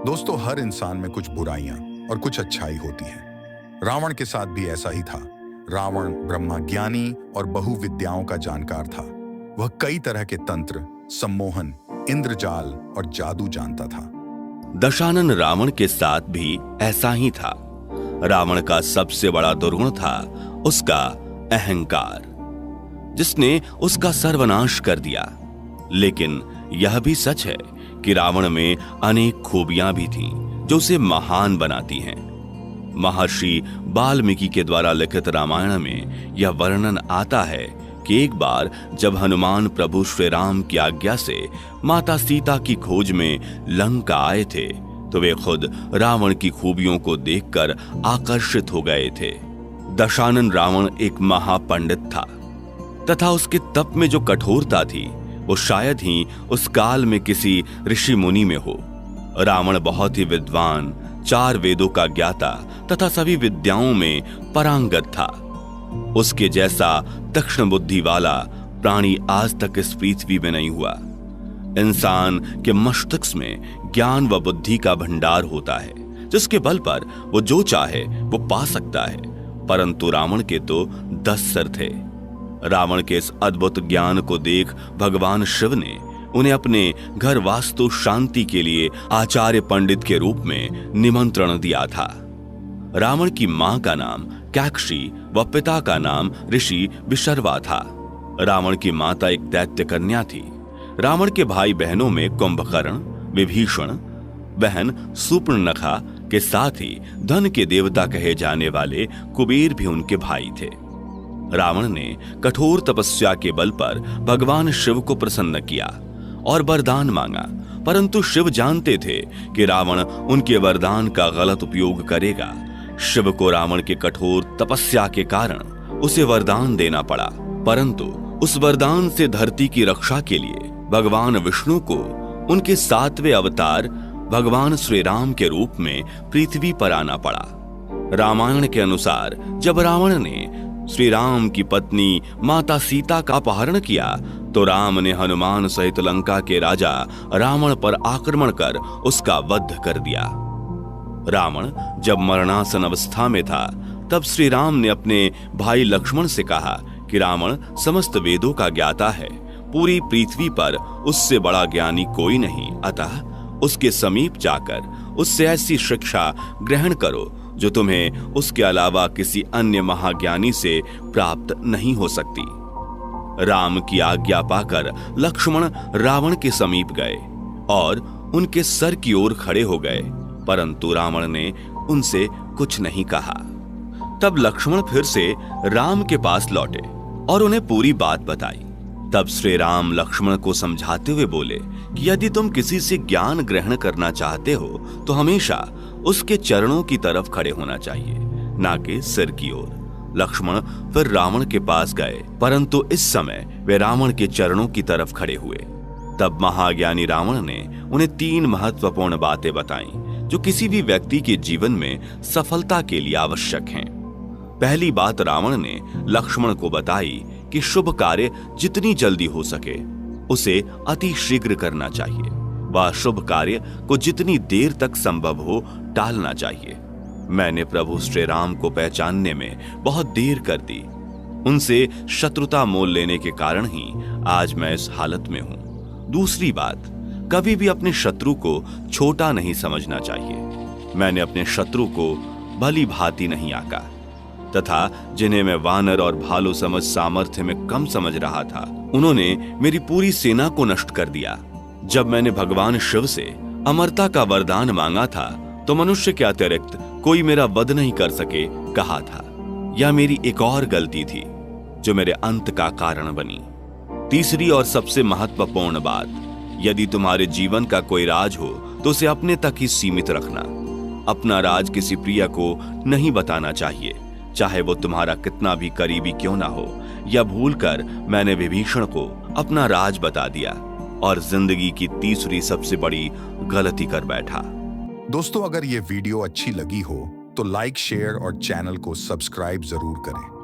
दोस्तों, हर इंसान में कुछ बुराइयां और कुछ अच्छाई होती है। रावण के साथ भी ऐसा ही था। रावण ब्रह्मज्ञानी और बहुविद्याओं का जानकार था। वह कई तरह के तंत्र, सम्मोहन, इंद्रजाल और जादू जानता था। दशानन रावण के साथ भी ऐसा ही था। रावण का सबसे बड़ा दुर्गुण था उसका अहंकार, जिसने उसका सर्वनाश कर दिया। लेकिन यह भी सच है कि रावण में अनेक खूबियां भी थीं जो उसे महान बनाती हैं। महर्षि वाल्मीकि के द्वारा लिखित रामायण में यह वर्णन आता है कि एक बार जब हनुमान प्रभु श्री राम की आज्ञा से माता सीता की खोज में लंका आए थे, तो वे खुद रावण की खूबियों को देखकर आकर्षित हो गए थे। दशानन रावण एक महापंडित था तथा उसके तप में जो कठोरता थी वो शायद ही उस काल में किसी ऋषि मुनि में हो। रावण बहुत ही विद्वान, 4 वेदों का ज्ञाता तथा सभी विद्याओं में पारंगत था। उसके जैसा तीक्ष्ण बुद्धि वाला प्राणी आज तक इस पृथ्वी में नहीं हुआ। इंसान के मस्तिष्क में ज्ञान व बुद्धि का भंडार होता है, जिसके बल पर वो जो चाहे वो पा सकता है। परंतु रावण के तो 10 सर थे। रावण के इस अद्भुत ज्ञान को देख भगवान शिव ने उन्हें अपने घर वास्तु शांति के लिए आचार्य पंडित के रूप में निमंत्रण दिया था। रावण की मां का नाम कैकशी व पिता का नाम ऋषि विशर्वा था। रावण की माता एक दैत्य कन्या थी। रावण के भाई बहनों में कुंभकर्ण, विभीषण, बहन सुपर्णखा के साथ ही धन के देवता कहे जाने वाले कुबेर भी उनके भाई थे। रावण ने कठोर तपस्या के बल पर भगवान शिव को प्रसन्न किया और वरदान मांगा, परंतु शिव जानते थे कि रावण उनके वरदान का गलत उपयोग करेगा। शिव को रावण के कठोर तपस्या के कारण उसे वरदान देना पड़ा, परंतु उस वरदान से धरती की रक्षा के लिए भगवान विष्णु को उनके 7वें अवतार भगवान श्री राम के रूप में पृथ्वी पर आना पड़ा। रामायण के अनुसार जब रावण ने श्री राम की पत्नी माता सीता का अपहरण किया, तो राम ने हनुमान सहित लंका के राजा रावण पर आक्रमण कर उसका वध कर दिया। रावण जब मरणासन अवस्था में था, तब श्री राम ने अपने भाई लक्ष्मण से कहा कि रावण समस्त वेदों का ज्ञाता है, पूरी पृथ्वी पर उससे बड़ा ज्ञानी कोई नहीं, अतः उसके समीप जाकर उससे ऐसी शिक्षा ग्रहण करो जो तुम्हें उसके अलावा किसी अन्य महाज्ञानी से प्राप्त नहीं हो सकती। राम की आज्ञा पाकर लक्ष्मण रावण के समीप गए और उनके सर की ओर खड़े हो गए, परंतु रावण ने उनसे कुछ नहीं कहा। तब लक्ष्मण फिर से राम के पास लौटे और उन्हें पूरी बात बताई। तब श्री राम लक्ष्मण को समझाते हुए बोले कि यदि तुम किसी से ज्ञान ग्रहण करना चाहते हो तो हमेशा उसके चरणों की तरफ खड़े होना चाहिए, ना कि सिर की ओर। लक्ष्मण फिर रावण के पास गए, परंतु इस समय वे रावण के चरणों की तरफ खड़े हुए। तब महाज्ञानी रावण ने उन्हें 3 महत्वपूर्ण बातें बताईं जो किसी भी व्यक्ति के जीवन में सफलता के लिए आवश्यक हैं। पहली बात रावण ने लक्ष्मण को बताई कि शुभ कार्य जितनी जल्दी हो सके उसे अति शीघ्र करना चाहिए, वह शुभ कार्य को जितनी देर तक संभव हो टालना चाहिए। मैंने प्रभु श्री राम को पहचानने में बहुत देर कर दी। उनसे शत्रुता मोल लेने के कारण ही आज मैं इस हालत में हूं। दूसरी बात, कभी भी अपने शत्रु को छोटा नहीं समझना चाहिए। मैंने अपने शत्रु को भली भांति नहीं आंका तथा जिन्हें मैं वानर और भालू समझ सामर्थ्य में कम समझ रहा था, उन्होंने मेरी पूरी सेना को नष्ट कर दिया। जब मैंने भगवान शिव से अमरता का वरदान मांगा था, तो मनुष्य के अतिरिक्त कोई मेरा वध नहीं कर सके कहा था। यह मेरी एक और गलती थी जो मेरे अंत का कारण बनी। तीसरी और सबसे महत्वपूर्ण बात, यदि तुम्हारे जीवन का कोई राज हो तो उसे अपने तक ही सीमित रखना। अपना राज किसी प्रिय को नहीं बताना चाहिए, चाहे वो तुम्हारा कितना भी करीबी क्यों ना हो। या भूलकर मैंने विभीषण को अपना राज बता दिया और जिंदगी की तीसरी सबसे बड़ी गलती कर बैठा। दोस्तों, अगर ये वीडियो अच्छी लगी हो तो लाइक, शेयर और चैनल को सब्सक्राइब जरूर करें।